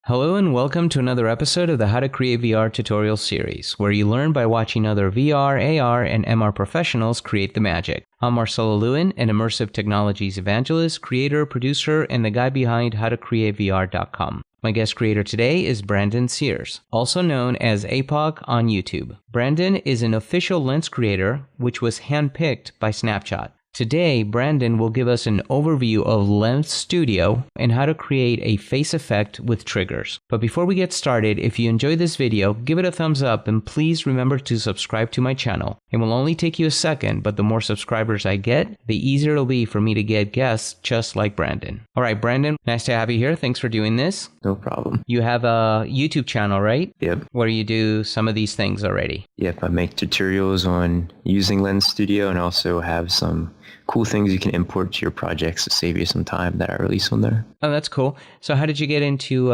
Hello and welcome to another episode of the How to Create VR tutorial series, where you learn by watching other VR, AR, and MR professionals create the magic. I'm Marcelo Lewin, an immersive technologies evangelist, creator, producer, and the guy behind howtocreatevr.com. My guest creator today is Brandon Sears, also known as APOC on YouTube. Brandon is an official lens creator, which was handpicked by Snapchat. Today, Brandon will give us an overview of Lens Studio and how to create a face effect with triggers. But before we get started, if you enjoyed this video, give it a thumbs up and please remember to subscribe to my channel. It will only take you a second, but the more subscribers I get, the easier it'll be for me to get guests just like Brandon. All right, Brandon, nice to have you here. Thanks for doing this. No problem. You have a YouTube channel, right? Yep. Where you do some of these things already. Yep, I make tutorials on using Lens Studio and also have some cool things you can import to your projects to save you some time that I release on there. Oh, that's cool. So how did you get into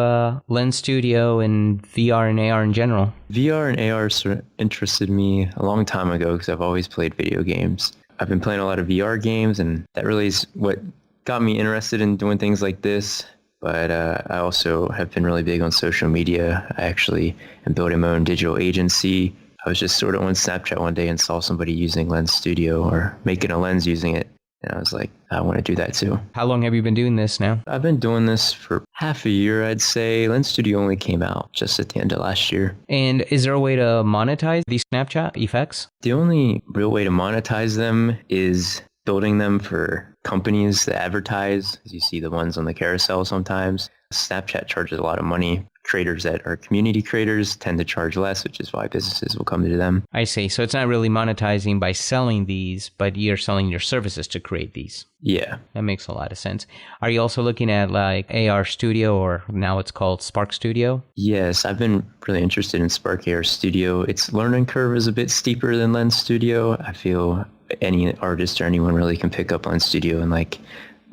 Lens Studio and VR and AR in general? VR and AR sort of interested me a long time ago because I've always played video games. I've been playing a lot of VR games, and that really is what got me interested in doing things like this. But I also have been really big on social media. I actually am building my own digital agency. I was just sort of on Snapchat one day and saw somebody using Lens Studio or making a lens using it. And I was like, I want to do that too. How long have you been doing this now? I've been doing this for half a year, I'd say. Lens Studio only came out just at the end of last year. And is there a way to monetize these Snapchat effects? The only real way to monetize them is building them for companies that advertise. As you see the ones on the carousel sometimes. Snapchat charges a lot of money. Creators that are community creators tend to charge less, which is why businesses will come to them. I see. So it's not really monetizing by selling these, but you're selling your services to create these. Yeah. That makes a lot of sense. Are you also looking at like AR Studio, or now it's called Spark Studio? Yes, I've been really interested in Spark AR Studio. Its learning curve is a bit steeper than Lens Studio. I feel any artist or anyone really can pick up Lens Studio in like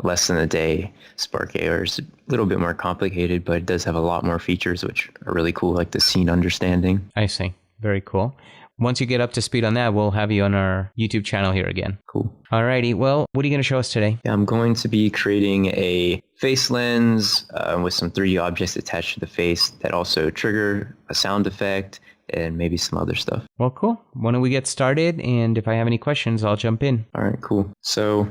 less than a day. Spark AR is a little bit more complicated, but it does have a lot more features which are really cool, like the scene understanding. I see. Very cool. Once you get up to speed on that, we'll have you on our YouTube channel here again. Cool. Alrighty. Well, what are you going to show us today? I'm going to be creating a face lens with some 3D objects attached to the face that also trigger a sound effect and maybe some other stuff. Well, cool. Why don't we get started? And if I have any questions, I'll jump in. All right, cool. So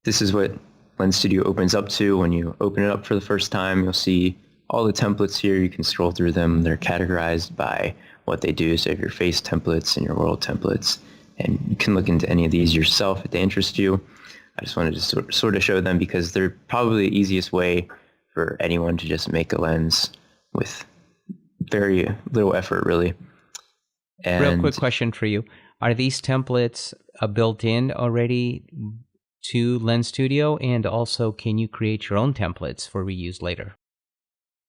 this is what Lens Studio opens up to. When you open it up for the first time, you'll see all the templates here. You can scroll through them. They're categorized by what they do. So you have your face templates and your world templates, and you can look into any of these yourself if they interest you. I just wanted to sort of show them because they're probably the easiest way for anyone to just make a lens with very little effort, really. And real quick question for you. Are these templates built in already to Lens Studio? And also, can you create your own templates for reuse later?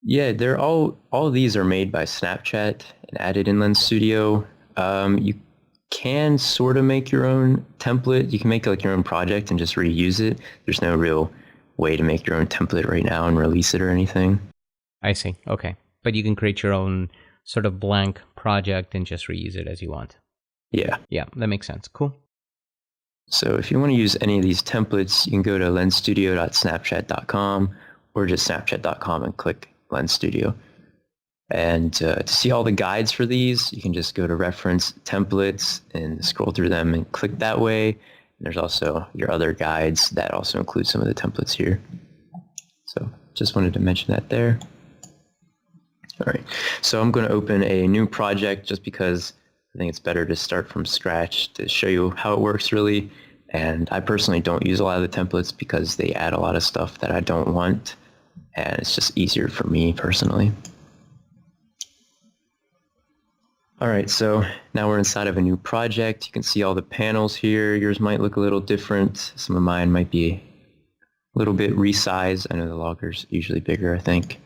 Yeah, they're all of these are made by Snapchat and added in Lens Studio. You can sort of make your own template. You can make like your own project and just reuse it. There's no real way to make your own template right now and release it or anything. I see. Okay. But you can create your own sort of blank project and just reuse it as you want. Yeah. Yeah, that makes sense. Cool. So if you want to use any of these templates, you can go to lensstudio.snapchat.com or just snapchat.com and click Lens Studio. And to see all the guides for these, you can just go to reference templates and scroll through them and click that way. And there's also your other guides that also include some of the templates here. So just wanted to mention that there. All right, so I'm going to open a new project just because I think it's better to start from scratch to show you how it works really. And I personally don't use a lot of the templates because they add a lot of stuff that I don't want. And it's just easier for me personally. All right, so now we're inside of a new project. You can see all the panels here. Yours might look a little different. Some of mine might be a little bit resized. I know the logger's usually bigger, I think.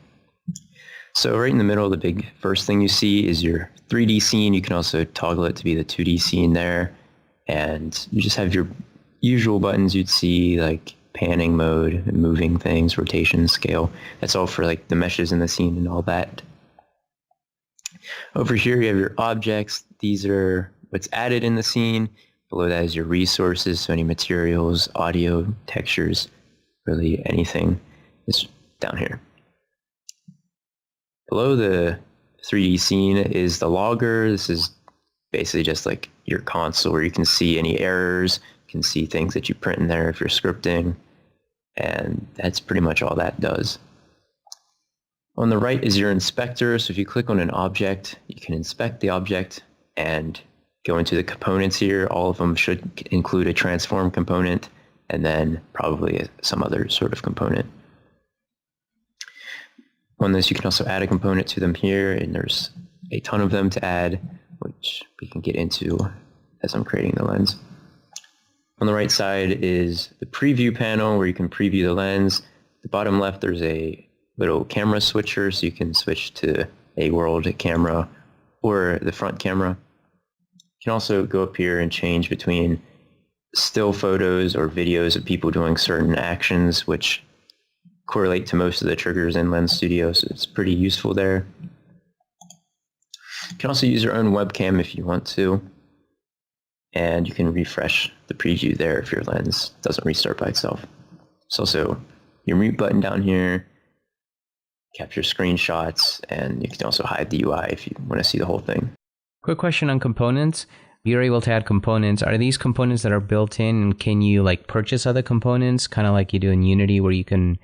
So right in the middle, the big first thing you see is your 3D scene. You can also toggle it to be the 2D scene there. And you just have your usual buttons you'd see, like panning mode, moving things, rotation, scale. That's all for like the meshes in the scene and all that. Over here you have your objects. These are what's added in the scene. Below that is your resources, so any materials, audio, textures, really anything is down here. Below the 3D scene is the logger. This is basically just like your console where you can see any errors, you can see things that you print in there if you're scripting, and that's pretty much all that does. On the right is your inspector, so if you click on an object, you can inspect the object and go into the components here. All of them should include a transform component and then probably some other sort of component. On this, you can also add a component to them here, and there's a ton of them to add, which we can get into as I'm creating the lens. On the right side is the preview panel where you can preview the lens. The bottom left, there's a little camera switcher, so you can switch to a world camera or the front camera. You can also go up here and change between still photos or videos of people doing certain actions, which correlate to most of the triggers in Lens Studio, so it's pretty useful there. You can also use your own webcam if you want to, and you can refresh the preview there if your lens doesn't restart by itself. There's also your mute button down here, capture screenshots, and you can also hide the UI if you want to see the whole thing. Quick question on components. You're able to add components. Are these components that are built in, and can you like purchase other components, kind of like you do in Unity where you can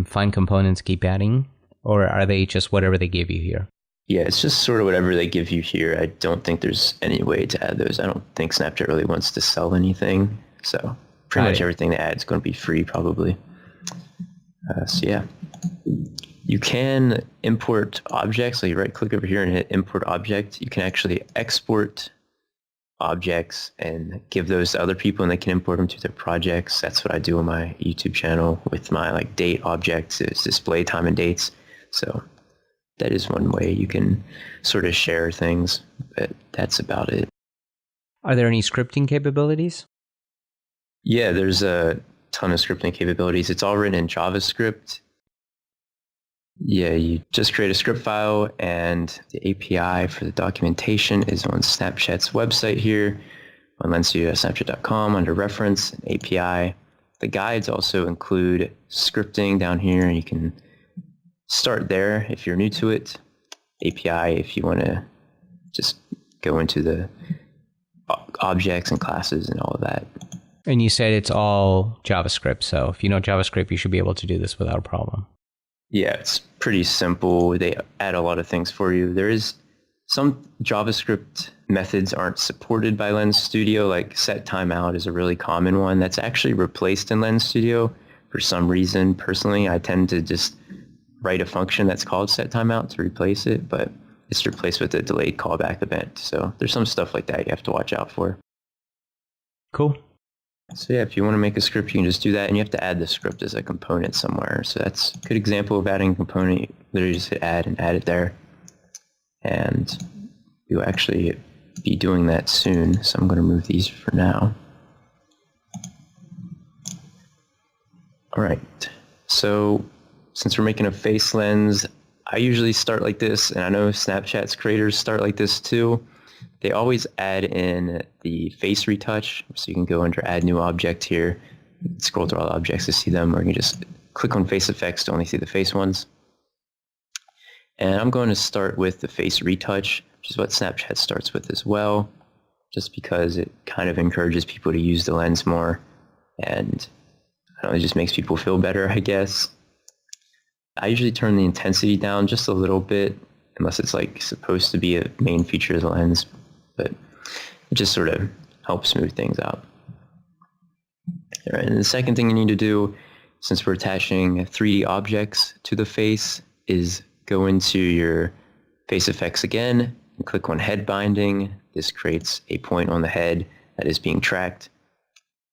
find components, keep adding? Or are they just whatever they give you here? Yeah, it's just sort of whatever they give you here. I don't think there's any way to add those. I don't think Snapchat really wants to sell anything. So pretty much everything they add is going to be free probably. So yeah. You can import objects. So you right click over here and hit import object. You can actually export objects and give those to other people and they can import them to their projects. That's what I do on my YouTube channel with my like date objects. It's display time and dates. So that is one way you can sort of share things, but that's about it. Are there any scripting capabilities? Yeah, there's a ton of scripting capabilities. It's all written in JavaScript. Yeah, you just create a script file and the API for the documentation is on Snapchat's website here on lensstudio.snapchat.com under reference and API. The guides also include scripting down here and you can start there if you're new to it. API if you want to just go into the objects and classes and all of that. And you said it's all JavaScript, so if you know JavaScript, you should be able to do this without a problem. Yeah, it's pretty simple. They add a lot of things for you. There is some JavaScript methods aren't supported by Lens Studio, like set timeout is a really common one that's actually replaced in Lens Studio for some reason. Personally, I tend to just write a function that's called set timeout to replace it, but it's replaced with a delayed callback event. So there's some stuff like that you have to watch out for. Cool. So yeah, if you want to make a script, you can just do that, and you have to add the script as a component somewhere. So that's a good example of adding a component. You literally just hit add and add it there. And you'll actually be doing that soon. So I'm going to move these for now. All right. So since we're making a face lens, I usually start like this, and I know Snapchat's creators start like this too. They always add in the face retouch, so you can go under add new object here, scroll through all the objects to see them, or you can just click on face effects to only see the face ones. And I'm going to start with the face retouch, which is what Snapchat starts with as well, just because it kind of encourages people to use the lens more, and I don't know, it just makes people feel better, I guess. I usually turn the intensity down just a little bit, unless it's like supposed to be a main feature of the lens, but it just sort of helps smooth things out. All right, and the second thing you need to do, since we're attaching 3D objects to the face, is go into your face effects again and click on head binding. This creates a point on the head that is being tracked.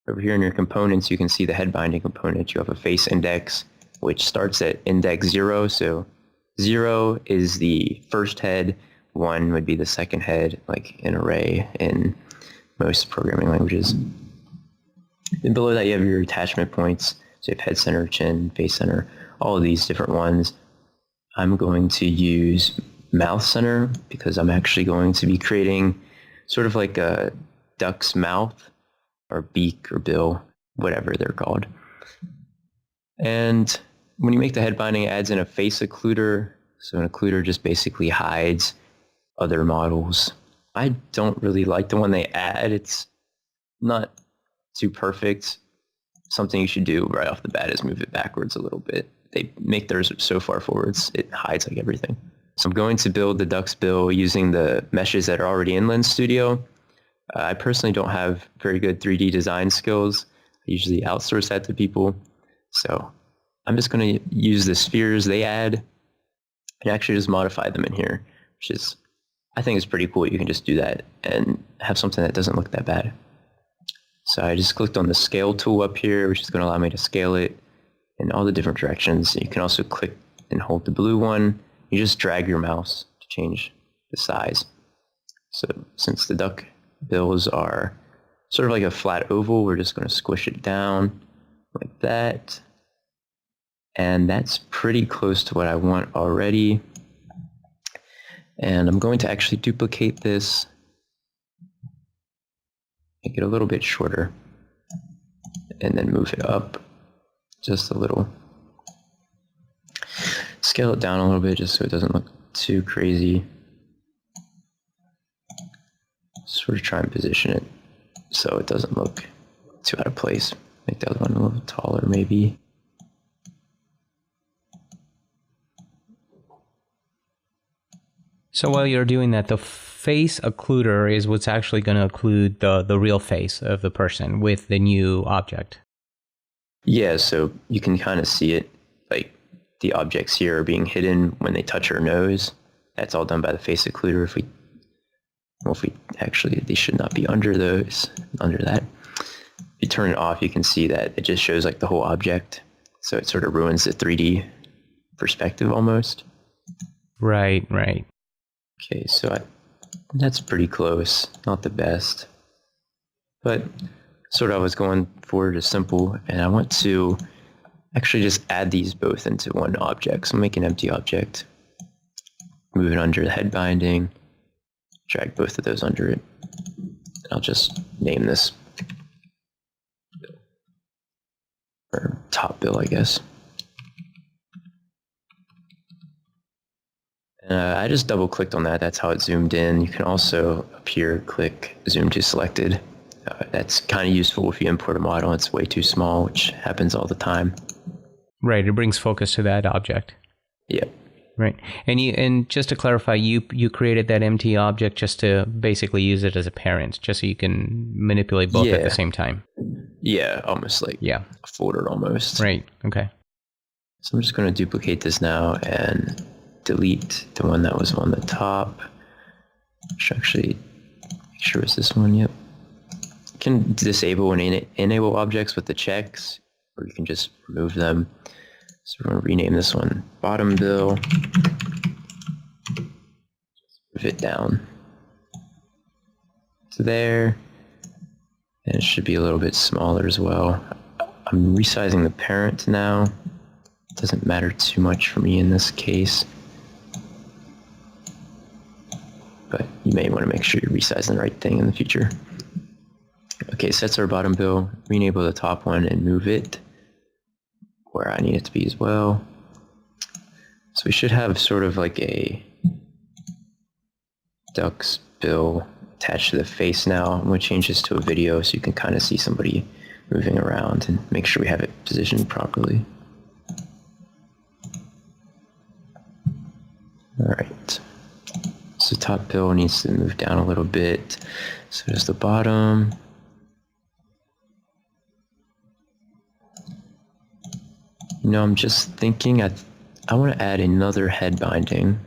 Over here in your components, you can see the head binding component. You have a face index, which starts at index 0. So 0 is the first head, 1 would be the second head, like an array in most programming languages. And below that you have your attachment points. So you have head center, chin, face center, all of these different ones. I'm going to use mouth center because I'm actually going to be creating sort of like a duck's mouth or beak or bill, whatever they're called. And when you make the head binding, it adds in a face occluder. So an occluder just basically hides other models. I don't really like the one they add. It's not too perfect. Something you should do right off the bat is move it backwards a little bit. They make theirs so far forwards, it hides like everything. So I'm going to build the Dux bill using the meshes that are already in Lens Studio. I personally don't have very good 3D design skills. I usually outsource that to people. So I'm just going to use the spheres they add and actually just modify them in here, which is, I think is pretty cool. You can just do that and have something that doesn't look that bad. So I just clicked on the scale tool up here, which is going to allow me to scale it in all the different directions. You can also click and hold the blue one. You just drag your mouse to change the size. So since the duck bills are sort of like a flat oval, we're just going to squish it down like that. And that's pretty close to what I want already. And I'm going to actually duplicate this, make it a little bit shorter, and then move it up just a little. Scale it down a little bit just so it doesn't look too crazy. Sort of try and position it so it doesn't look too out of place. Make the other one a little taller maybe. So while you're doing that, the face occluder is what's actually going to occlude the real face of the person with the new object. Yeah, so you can kind of see it, like the objects here are being hidden when they touch her nose. That's all done by the face occluder. If we actually, they should not be under that. If you turn it off, you can see that it just shows like the whole object. So it sort of ruins the 3D perspective almost. Right, right. Okay, so that's pretty close. Not the best. But sort of I was going for just simple, and I want to actually just add these both into one object. So make an empty object, move it under the head binding, drag both of those under it. And I'll just name this or top bill, I guess. I just double clicked on that. That's how it zoomed in. You can also up here click zoom to selected. That's kind of useful if you import a model and it's way too small, which happens all the time. Right, it brings focus to that object. Yeah. Right, and just to clarify, you created that empty object just to basically use it as a parent, just so you can manipulate both at the same time. Yeah, almost like a folder almost. Right. Okay. So I'm just going to duplicate this now and delete the one that was on the top. Which actually, make sure it's this one. Yep. You can disable and enable objects with the checks, or you can just remove them. So we're going to rename this one bottom bill. Move it down to there. And it should be a little bit smaller as well. I'm resizing the parent now. It doesn't matter too much for me in this case. But you may want to make sure you're resizing the right thing in the future. Okay, so that's our bottom bill. Renable the top one and move it where I need it to be as well. So we should have sort of like a duck's bill attached to the face now. I'm going to change this to a video so you can kind of see somebody moving around and make sure we have it positioned properly. Alright, so top bill needs to move down a little bit. So there's the bottom. You know, I'm just thinking I want to add another head binding.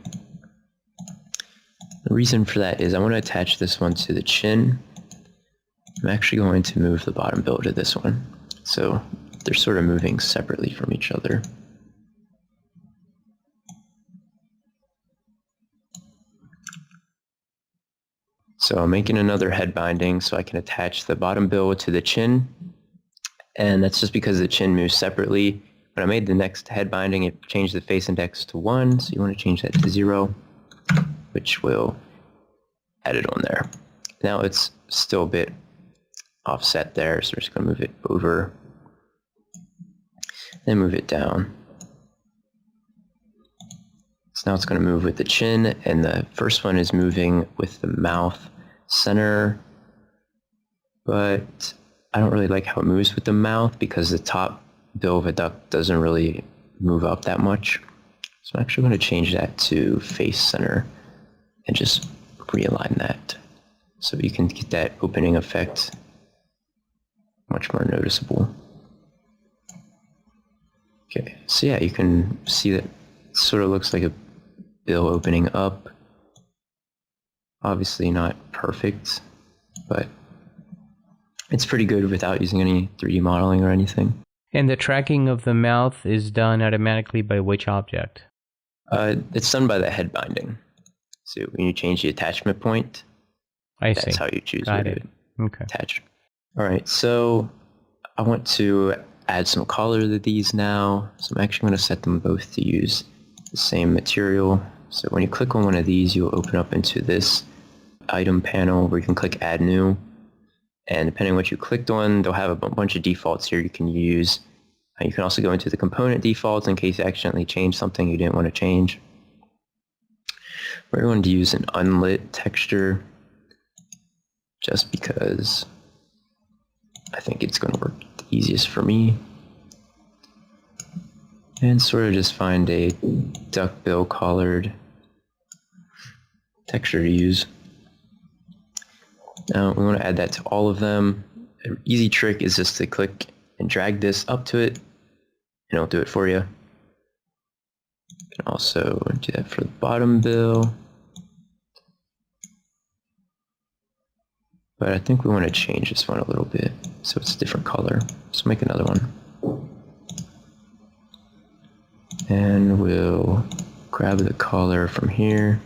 The reason for that is I want to attach this one to the chin. I'm actually going to move the bottom bill to this one. So they're sort of moving separately from each other. So I'm making another head binding so I can attach the bottom bill to the chin. And that's just because the chin moves separately. When I made the next head binding, it changed the face index to 1, so you want to change that to 0, which will add it on there. Now it's still a bit offset there, so we're just going to move it over, then move it down. So now it's going to move with the chin, and the first one is moving with the mouth center, but I don't really like how it moves with the mouth because the top bill of a duck doesn't really move up that much. So I'm actually going to change that to face center and just realign that so you can get that opening effect much more noticeable. Okay, so yeah, you can see that it sort of looks like a bill opening up. Obviously not perfect, but it's pretty good without using any 3D modeling or anything. And the tracking of the mouth is done automatically by which object? It's done by the head binding. So when you change the attachment point, that's how you choose where to attach. All right, so I want to add some color to these now. So I'm actually going to set them both to use the same material. So when you click on one of these, you'll open up into this item panel where you can click Add New. And depending on what you clicked on, they'll have a bunch of defaults here you can use. You can also go into the component defaults in case you accidentally changed something you didn't want to change. We're going to use an unlit texture just because I think it's going to work the easiest for me. And sort of just find a duckbill collared texture to use. Now we want to add that to all of them. An easy trick is just to click and drag this up to it, and it'll do it for you. You can also do that for the bottom bill. But I think we want to change this one a little bit so it's a different color. So make another one. And we'll grab the color from here.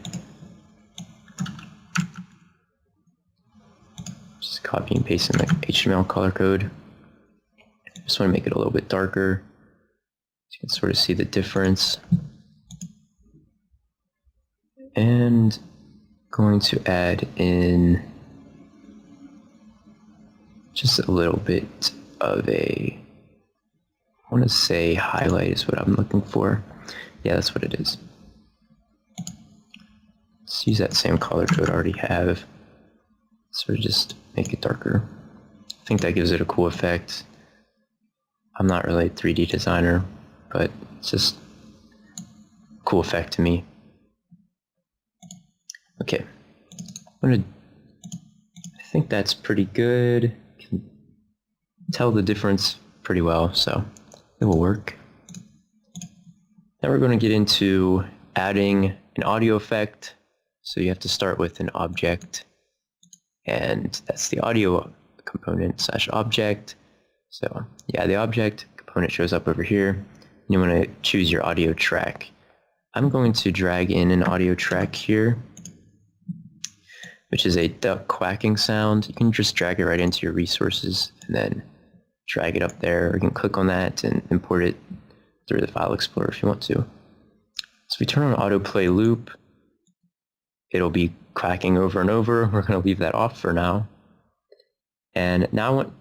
Just copy and paste in the HTML color code. Just want to make it a little bit darker so you can sort of see the difference. And going to add in just a little bit of I want to say highlight is what I'm looking for. Yeah, that's what it is. Let's use that same color code I already have. Sort of just make it darker. I think that gives it a cool effect. I'm not really a 3D designer, but it's just a cool effect to me. Okay, I think that's pretty good. Can tell the difference pretty well, so it will work. Now we're going to get into adding an audio effect. So you have to start with an object, and that's the audio component / object. So yeah, the object component shows up over here, and you want to choose your audio track. I'm going to drag in an audio track here, which is a duck quacking sound. You can just drag it right into your resources and then drag it up there. Or you can click on that and import it through the file explorer if you want to. So if we turn on autoplay loop, it'll be quacking over and over. We're going to leave that off for now. And now I want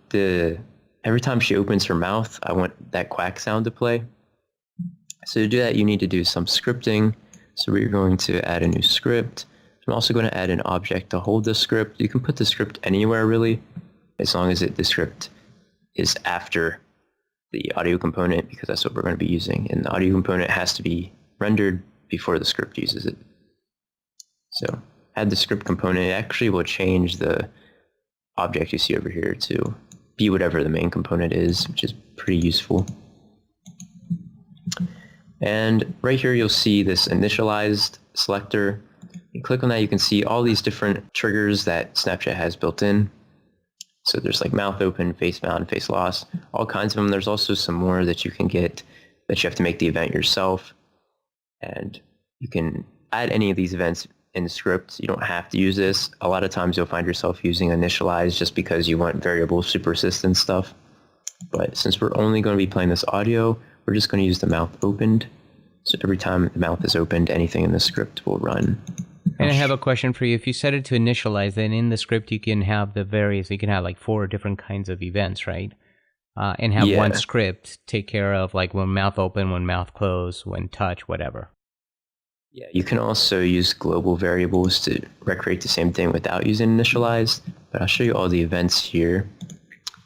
every time she opens her mouth, I want that quack sound to play. So to do that, you need to do some scripting. So we're going to add a new script. I'm also going to add an object to hold the script. You can put the script anywhere really, as long as the script is after the audio component, because that's what we're going to be using. And the audio component has to be rendered before the script uses it. So add the script component. It actually will change the object you see over here to be whatever the main component is, which is pretty useful. And right here you'll see this initialized selector. You click on that, you can see all these different triggers that Snapchat has built in. So there's like mouth open, face bound, face loss, all kinds of them. There's also some more that you can get that you have to make the event yourself. And you can add any of these events in the script. You don't have to use this. A lot of times you'll find yourself using initialize just because you want variable super persistent stuff. But since we're only going to be playing this audio, we're just going to use the mouth opened. So every time the mouth is opened, anything in the script will run. And I have a question for you. If you set it to initialize, then in the script you can have you can have like 4 different kinds of events, right? And have one script take care of like when mouth open, when mouth close, when touch, whatever. Yeah, you can also use global variables to recreate the same thing without using initialize, but I'll show you all the events here.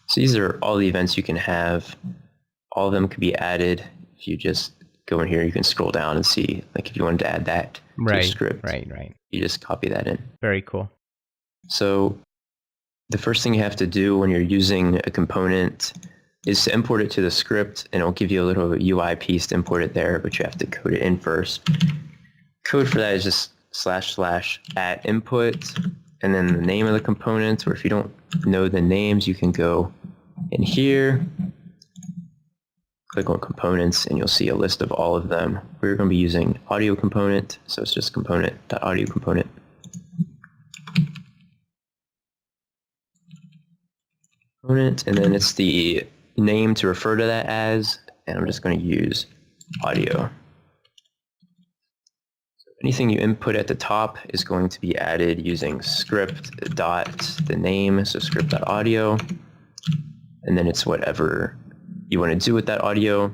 So these are all the events you can have. All of them could be added. If you just go in here, you can scroll down and see, like if you wanted to add that to a script, Right. you just copy that in. Very cool. So the first thing you have to do when you're using a component is to import it to the script, and it'll give you a little UI piece to import it there, but you have to code it in first. Code for that is just / at input, and then the name of the components, or if you don't know the names, you can go in here, click on components, and you'll see a list of all of them. We're going to be using audio component, so it's just component.audio component. Component, and then it's the name to refer to that as, and I'm just going to use audio. So anything you input at the top is going to be added using script dot the name, so script.audio, and then it's whatever you want to do with that audio,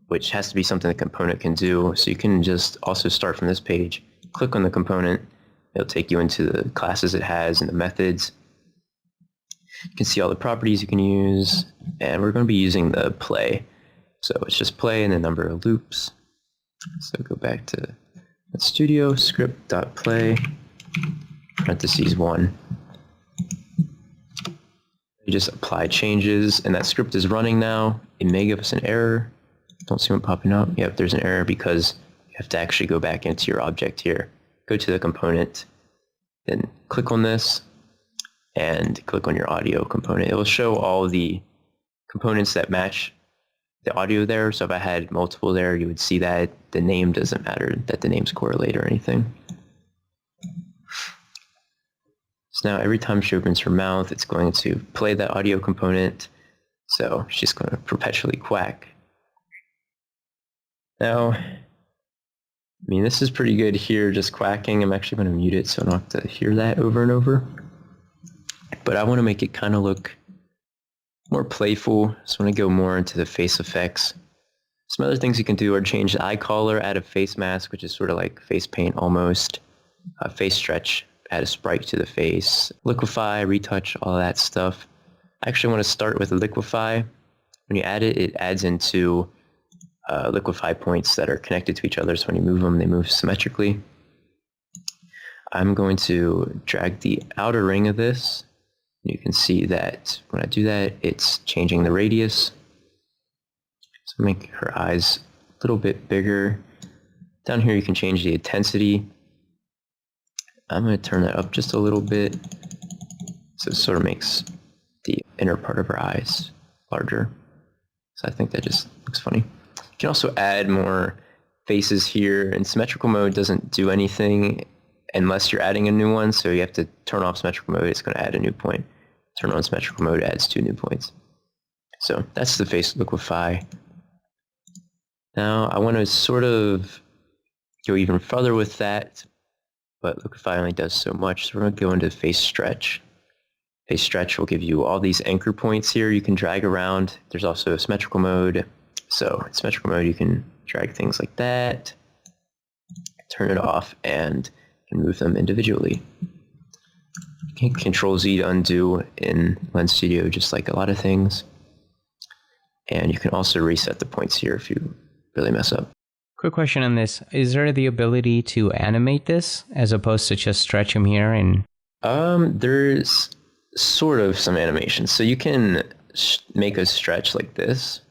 which has to be something the component can do. So you can just also start from this page, click on the component, it'll take you into the classes it has and the methods. You can see all the properties you can use, and we're going to be using the play. So it's just play and the number of loops. So go back to Studio, script.play, parentheses 1. You just apply changes, and that script is running now. It may give us an error. Don't see one popping up. Yep, there's an error because you have to actually go back into your object here. Go to the component, then click on this, and click on your audio component. It will show all the components that match the audio there. So if I had multiple there, you would see that the name doesn't matter, that the names correlate or anything. So now every time she opens her mouth, it's going to play that audio component. So she's going to perpetually quack. Now, I mean, this is pretty good here, just quacking. I'm actually going to mute it so I don't have to hear that over and over. But I want to make it kind of look more playful. So I want to go more into the face effects. Some other things you can do are change the eye color, add a face mask, which is sort of like face paint almost. Face stretch, add a sprite to the face. Liquify, retouch, all that stuff. I actually want to start with liquify. When you add it, it adds into liquify points that are connected to each other. So when you move them, they move symmetrically. I'm going to drag the outer ring of this. You can see that when I do that, it's changing the radius. So make her eyes a little bit bigger. Down here, you can change the intensity. I'm going to turn that up just a little bit. So it sort of makes the inner part of her eyes larger. So I think that just looks funny. You can also add more faces here, and symmetrical mode doesn't do anything unless you're adding a new one. So you have to turn off symmetrical mode. It's going to add a new point. Turn on symmetrical mode, adds 2 new points. So that's the face liquify. Now I want to sort of go even further with that, but liquify only does so much. So we're going to go into face stretch. Face stretch will give you all these anchor points here you can drag around. There's also a symmetrical mode. So in symmetrical mode, you can drag things like that, turn it off, and you can move them individually. You can Control Z to undo in Lens Studio, just like a lot of things. And you can also reset the points here if you really mess up. Quick question on this. Is there the ability to animate this as opposed to just stretch them here? And there's sort of some animation. So you can make a stretch like this.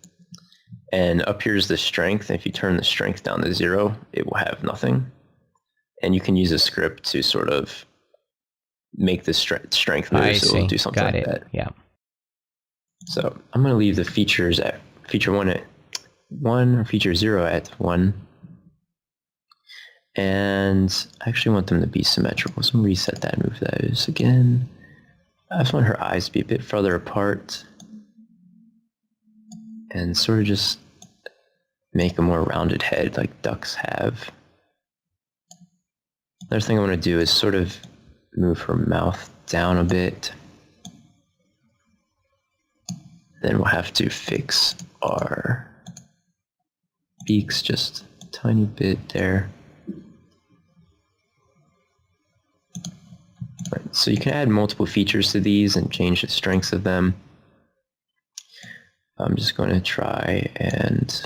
And up here is the strength. If you turn the strength down to 0, it will have nothing. And you can use a script to sort of make the strength move. So it'll do something like that. Yeah. So I'm going to leave the features at feature 1 at 1 or feature 0 at 1. And I actually want them to be symmetrical. So I'm going to reset that and move those again. I just want her eyes to be a bit further apart. And sort of just make a more rounded head like ducks have. Another thing I want to do is sort of move her mouth down a bit. Then we'll have to fix our beaks just a tiny bit there. So you can add multiple features to these and change the strengths of them. I'm just going to try and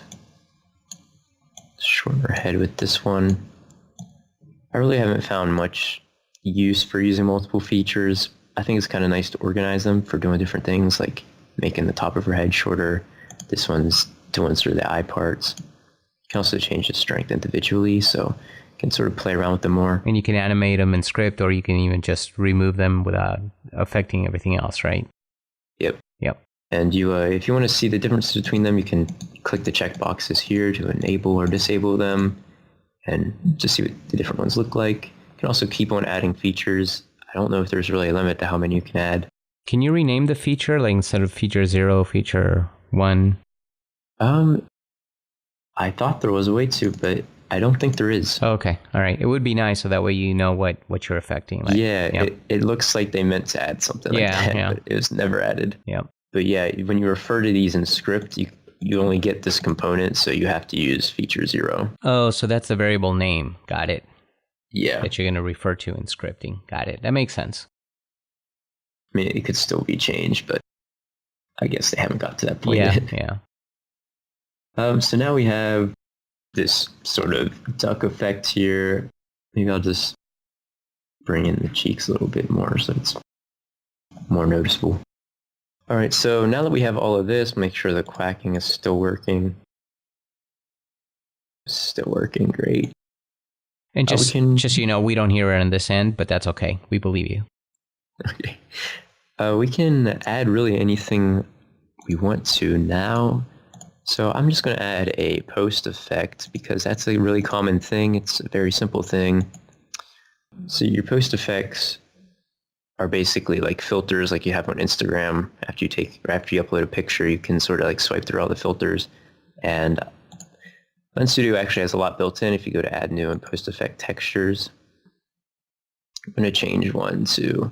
shorten our head with this one. I really haven't found much use for using multiple features. I think it's kind of nice to organize them for doing different things, like making the top of her head shorter. This one's doing sort of the eye parts. You can also change the strength individually, so you can sort of play around with them more. And you can animate them in script, or you can even just remove them without affecting everything else, right? Yep. Yep. And you, if you want to see the difference between them, you can click the checkboxes here to enable or disable them and just see what the different ones look like. You can also keep on adding features. I don't know if there's really a limit to how many you can add. Can you rename the feature, like instead of feature 0, feature 1? I thought there was a way to, but I don't think there is. Oh, okay. All right. It would be nice so that way you know what you're affecting. Like, Yeah, yep. it looks like they meant to add something like that, but it was never added. Yep. But yeah, when you refer to these in script, you only get this component, so you have to use feature 0. Oh, so that's the variable name. Got it. Yeah. That you're going to refer to in scripting. Got it. That makes sense. I mean, it could still be changed, but I guess they haven't got to that point yet. Yeah. So now we have this sort of duck effect here. Maybe I'll just bring in the cheeks a little bit more so it's more noticeable. All right, so now that we have all of this, make sure the quacking is still working. Still working, great. And just so you know, we don't hear it on this end, but that's okay. We believe you. Okay. We can add really anything we want to now. So I'm just going to add a post effect because that's a really common thing. It's a very simple thing. So your post effects are basically like filters like you have on Instagram. After you upload a picture, you can sort of like swipe through all the filters. And Lens Studio actually has a lot built in if you go to add new and post effect textures. I'm going to change one to,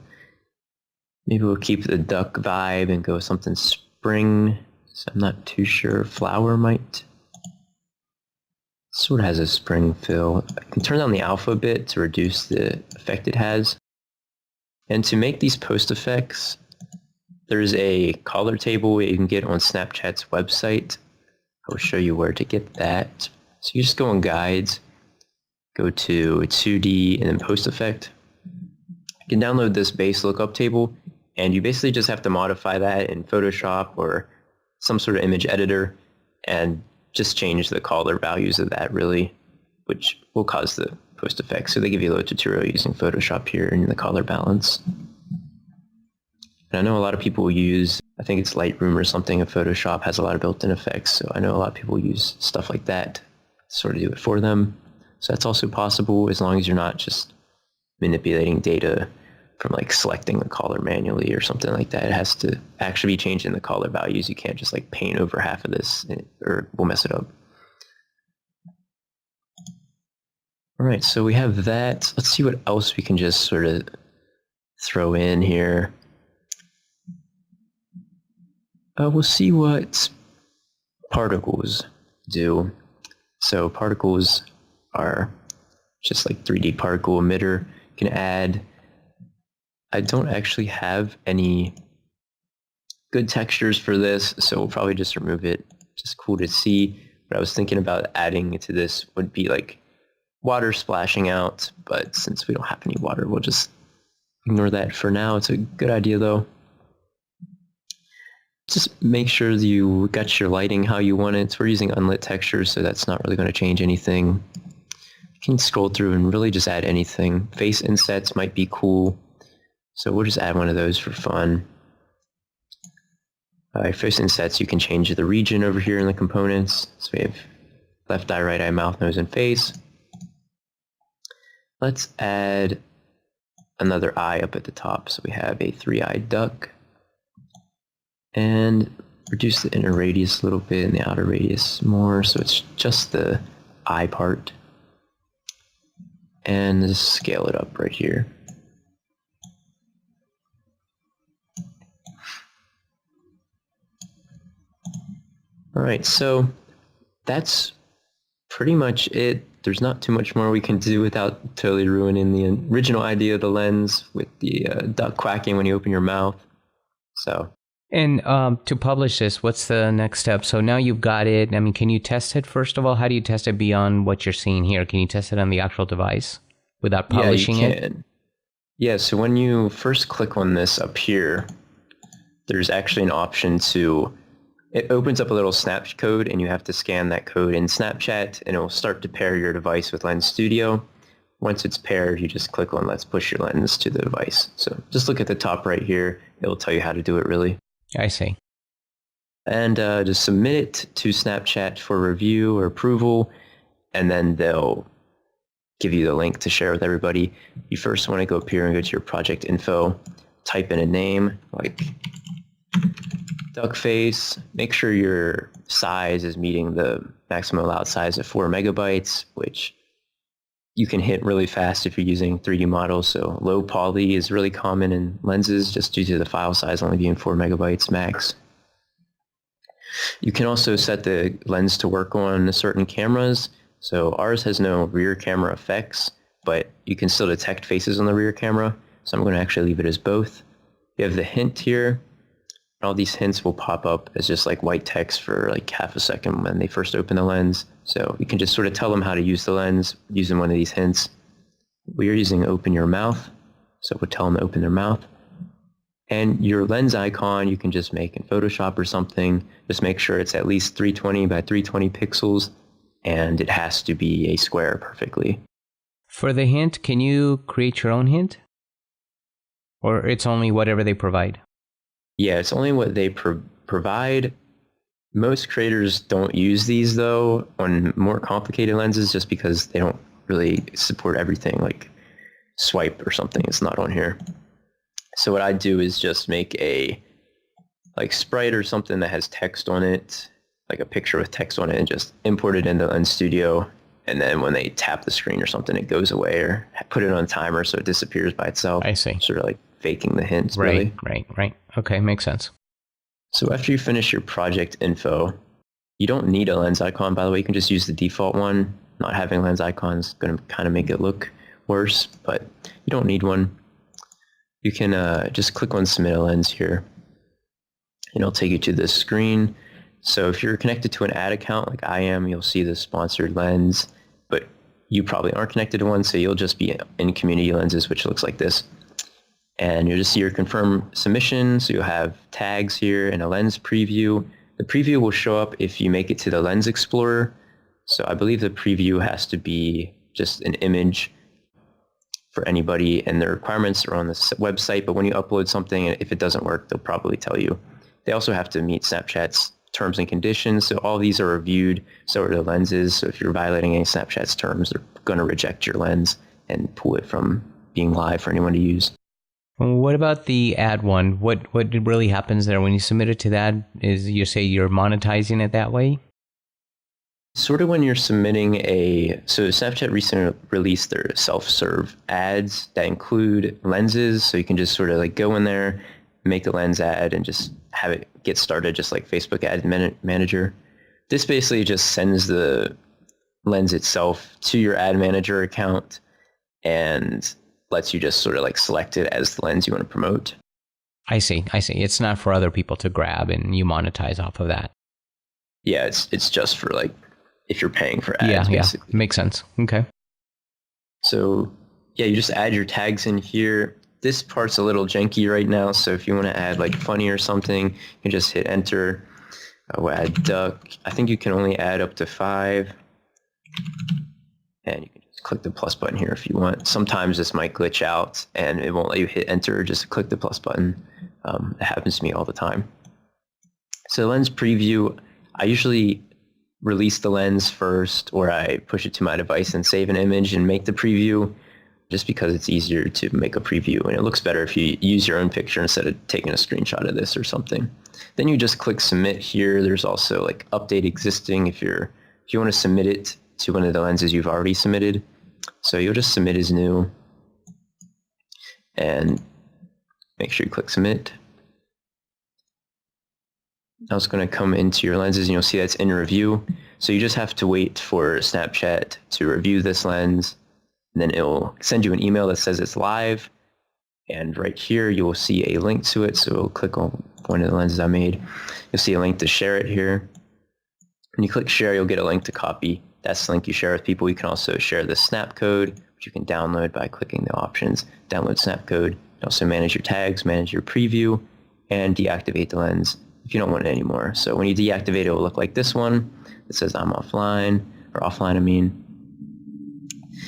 maybe we'll keep the duck vibe and go something spring. So I'm not too sure. Flower might. Sort of has a spring feel. I can turn down the alpha a bit to reduce the effect it has. And to make these post effects, there's a color table you can get on Snapchat's website. I will show you where to get that. So you just go on guides, go to 2D and then post effect. You can download this base lookup table and you basically just have to modify that in Photoshop or some sort of image editor and just change the color values of that really, which will cause the post effect. So they give you a little tutorial using Photoshop here in the color balance. And I know a lot of people use, I think it's Lightroom or something, and Photoshop has a lot of built-in effects. So I know a lot of people use stuff like that to sort of do it for them. So that's also possible as long as you're not just manipulating data from like selecting the color manually or something like that. It has to actually be changed in the color values. You can't just like paint over half of this or we'll mess it up. All right, so we have that. Let's see what else we can just sort of throw in here. We'll see what particles do. So particles are just like 3D particle emitter. You can add, I don't actually have any good textures for this, so we'll probably just remove it. Just cool to see. What I was thinking about adding to this would be like water splashing out, but since we don't have any water, we'll just ignore that for now. It's a good idea though. Just make sure that you got your lighting how you want it. We're using unlit textures, so that's not really going to change anything. You can scroll through and really just add anything. Face insets might be cool, so we'll just add one of those for fun. Face insets, you can change the region over here in the components. So we have left eye, right eye, mouth, nose, and face. Let's add another eye up at the top. So we have a 3-eyed duck. And reduce the inner radius a little bit and the outer radius more, so it's just the eye part. And just scale it up right here. All right, so that's pretty much it. there's not too much more we can do without totally ruining the original idea of the lens with the duck quacking when you open your mouth. So. And to publish this, what's the next step? So now you've got it. I mean, can you test it first of all? How do you test it beyond what you're seeing here? Can you test it on the actual device without publishing it? Yeah, so when you first click on this up here, there's actually an option it opens up a little snap code, and you have to scan that code in Snapchat, and it will start to pair your device with Lens Studio. Once it's paired, you just click on Let's Push Your Lens to the device. So just look at the top right here. It'll tell you how to do it, really. I see. And just submit it to Snapchat for review or approval, and then they'll give you the link to share with everybody. You first want to go up here and go to your project info, type in a name like duck face. Make sure your size is meeting the maximum allowed size of 4 megabytes, which you can hit really fast if you're using 3D models. So low poly is really common in lenses just due to the file size only being 4 megabytes max. You can also set the lens to work on certain cameras. So ours has no rear camera effects, but you can still detect faces on the rear camera. So I'm going to actually leave it as both. You have the hint here. All these hints will pop up as just like white text for like half a second when they first open the lens. So you can just sort of tell them how to use the lens using one of these hints. We are using open your mouth. So we'll tell them to open their mouth. And your lens icon you can just make in Photoshop or something. Just make sure it's at least 320 by 320 pixels, and it has to be a square perfectly. For the hint, can you create your own hint? Or it's only whatever they provide? Yeah, it's only what they provide. Most creators don't use these, though, on more complicated lenses just because they don't really support everything, like swipe or something is not on here. So what I do is just make a like sprite or something that has text on it, like a picture with text on it, and just import it into Lens Studio. And then when they tap the screen or something, it goes away, or put it on a timer so it disappears by itself. I see. Sort of like faking the hints, Right, really. right. Okay, makes sense. So after you finish your project info, you don't need a lens icon, by the way. You can just use the default one. Not having lens icons is going to kind of make it look worse, but you don't need one. You can just click on Submit a Lens here, and it'll take you to this screen. So if you're connected to an ad account like I am, you'll see the sponsored lens, but you probably aren't connected to one, so you'll just be in Community Lenses, which looks like this. And you'll just see your confirm submission. So you'll have tags here and a lens preview. The preview will show up if you make it to the Lens Explorer. So I believe the preview has to be just an image for anybody, and the requirements are on the website. But when you upload something, if it doesn't work, they'll probably tell you. They also have to meet Snapchat's terms and conditions. So all these are reviewed. So are the lenses. So if you're violating any Snapchat's terms, they're going to reject your lens and pull it from being live for anyone to use. What about the ad one? What really happens there when you submit it to that? Is you say you're monetizing it that way? Sort of when you're submitting so Snapchat recently released their self-serve ads that include lenses, so you can just sort of like go in there, make a lens ad, and just have it get started just like Facebook Ad Manager. This basically just sends the lens itself to your Ad Manager account and lets you just sort of like select it as the lens you want to promote. I see. It's not for other people to grab and you monetize off of that. Yeah, it's just for like if you're paying for ads, basically. Yeah, makes sense. Okay. So yeah, you just add your tags in here. This part's a little janky right now, so if you want to add like funny or something, you can just hit enter. We'll add duck. I think you can only add up to 5. And you can just click the plus button here if you want. Sometimes this might glitch out and it won't let you hit enter. Just click the plus button. It happens to me all the time. So lens preview, I usually release the lens first, or I push it to my device and save an image and make the preview, just because it's easier to make a preview and it looks better if you use your own picture instead of taking a screenshot of this or something. Then you just click submit here. There's also like update existing if you want to submit it to one of the lenses you've already submitted. So you'll just submit as new and make sure you click submit. Now it's going to come into your lenses and you'll see that's in review. So you just have to wait for Snapchat to review this lens. And then it'll send you an email that says it's live. And right here, you will see a link to it. So we'll click on one of the lenses I made. You'll see a link to share it here. When you click share, you'll get a link to copy. That's the link you share with people. You can also share the snap code, which you can download by clicking the options. Download snap code. You can also manage your tags, manage your preview, and deactivate the lens if you don't want it anymore. So when you deactivate it, it will look like this one. It says I'm offline, or offline I mean.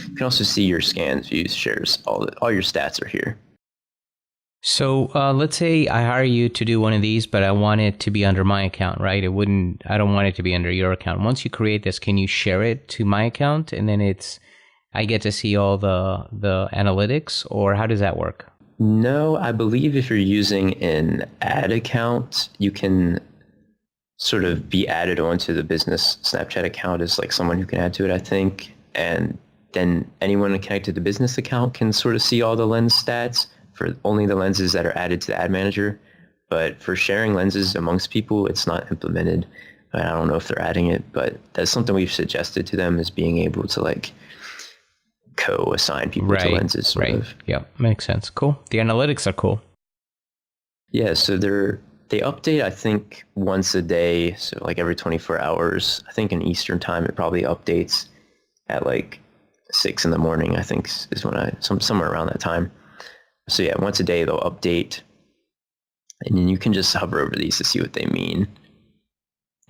You can also see your scans, views, shares, all your stats are here. So let's say I hire you to do one of these, but I want it to be under my account, right? I don't want it to be under your account. Once you create this, can you share it to my account and then I get to see all the analytics, or how does that work? No, I believe if you're using an ad account, you can sort of be added onto the business Snapchat account as like someone who can add to it, I think. And then anyone connected to the business account can sort of see all the lens stats for only the lenses that are added to the ad manager. But for sharing lenses amongst people, it's not implemented. I don't know if they're adding it, but that's something we've suggested to them, is being able to like co-assign people to lenses. Sort of. Yeah, makes sense. Cool. The analytics are cool. Yeah, so they update, I think, once a day, so like every 24 hours. I think in Eastern time, it probably updates at like 6 in the morning, I think is when somewhere around that time. So yeah, once a day they'll update, and then you can just hover over these to see what they mean.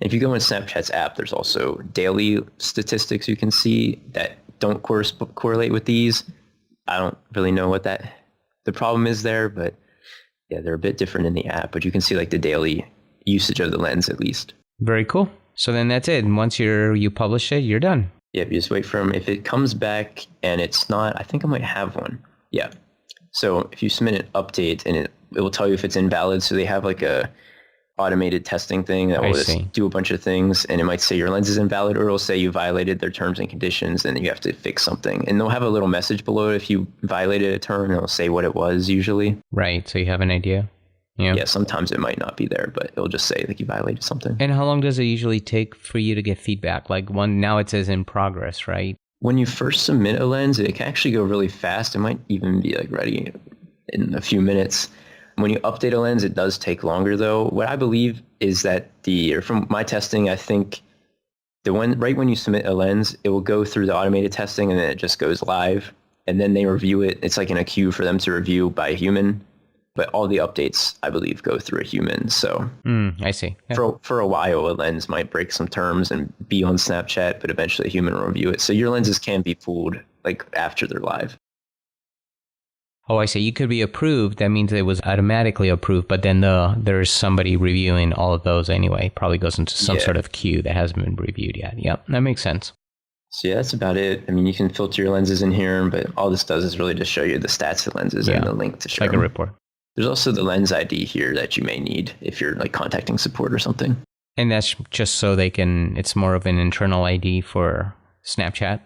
And if you go in Snapchat's app, there's also daily statistics you can see that don't correlate with these. I don't really know what the problem is there, but yeah, they're a bit different in the app, but you can see like the daily usage of the lens at least. Very cool. So then that's it. And once you publish it, you're done. Yeah, you just wait for them. If it comes back and it's not, I think I might have one. Yeah. So if you submit an update and it will tell you if it's invalid. So they have like a automated testing thing that will just do a bunch of things, and it might say your lens is invalid, or it'll say you violated their terms and conditions and you have to fix something. And they'll have a little message below it if you violated a term, and it'll say what it was usually. Right. So you have an idea. Yeah, sometimes it might not be there, but it'll just say like you violated something. And how long does it usually take for you to get feedback? Like now it says in progress, right? When you first submit a lens, it can actually go really fast. It might even be like ready in a few minutes. When you update a lens, it does take longer though. What I believe is that from my testing, I think right when you submit a lens, it will go through the automated testing and then it just goes live, and then they review it. It's like in a queue for them to review by a human. But all the updates, I believe, go through a human. So I see. Yeah. For a while, a lens might break some terms and be on Snapchat, but eventually a human will review it. So your lenses can be pulled like after they're live. Oh, I see. You could be approved. That means it was automatically approved, but then there's somebody reviewing all of those anyway. Probably goes into some sort of queue that hasn't been reviewed yet. Yep, that makes sense. So yeah, that's about it. I mean, you can filter your lenses in here, but all this does is really just show you the stats of lenses and the link to share like a report. There's also the lens ID here that you may need if you're like contacting support or something. And that's just so it's more of an internal ID for Snapchat?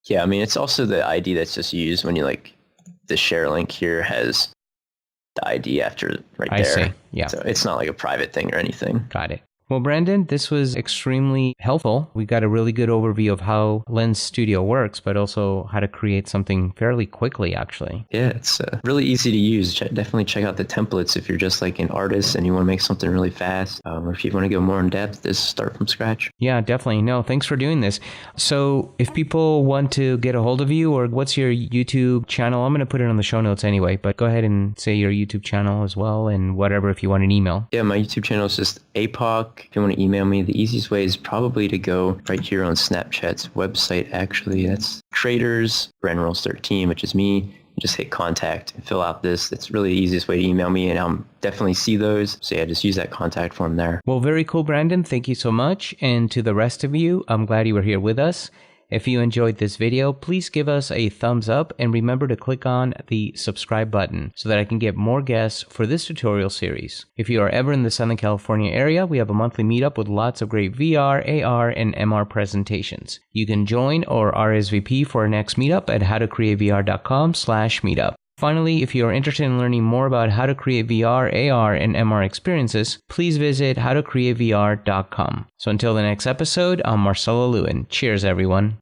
Yeah, I mean, it's also the ID that's just used when you the share link here has the ID after right there. I see, yeah. So it's not like a private thing or anything. Got it. Well, Brandon, this was extremely helpful. We got a really good overview of how Lens Studio works, but also how to create something fairly quickly, actually. Yeah, it's really easy to use. Definitely check out the templates if you're just like an artist and you want to make something really fast. Or if you want to go more in depth, just start from scratch. Yeah, definitely. No, thanks for doing this. So if people want to get a hold of you, or what's your YouTube channel? I'm going to put it on the show notes anyway, but go ahead and say your YouTube channel as well, and whatever if you want an email. Yeah, my YouTube channel is just APOC. If you want to email me, the easiest way is probably to go right here on Snapchat's website, actually. That's creators, Brand Rules 13, which is me. You just hit contact and fill out this. It's really the easiest way to email me, and I'll definitely see those. So yeah, just use that contact form there. Well, very cool, Brandon. Thank you so much. And to the rest of you, I'm glad you were here with us. If you enjoyed this video, please give us a thumbs up and remember to click on the subscribe button so that I can get more guests for this tutorial series. If you are ever in the Southern California area, we have a monthly meetup with lots of great VR, AR, and MR presentations. You can join or RSVP for our next meetup at howtocreatevr.com/meetup. Finally, if you are interested in learning more about how to create VR, AR, and MR experiences, please visit howtocreatevr.com. So until the next episode, I'm Marcelo Lewin. Cheers, everyone.